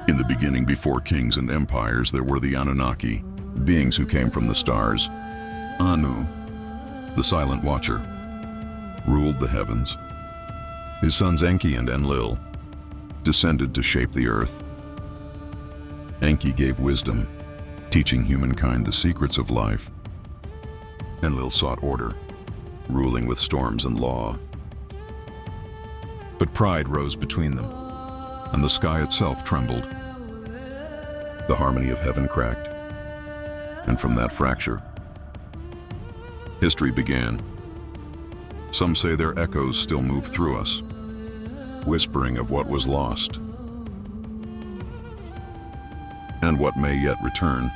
In the beginning, before kings and empires, there were the Anunnaki, beings who came from the stars. Anu, the silent watcher, ruled the heavens. His sons Enki and Enlil descended to shape the earth. Enki gave wisdom, teaching humankind the secrets of life. Enlil sought order, ruling with storms and law. But pride rose between them, and the sky itself trembled. The harmony of heaven cracked, and from that fracture, history began. Some say their echoes still move through us, whispering of what was lost and what may yet return.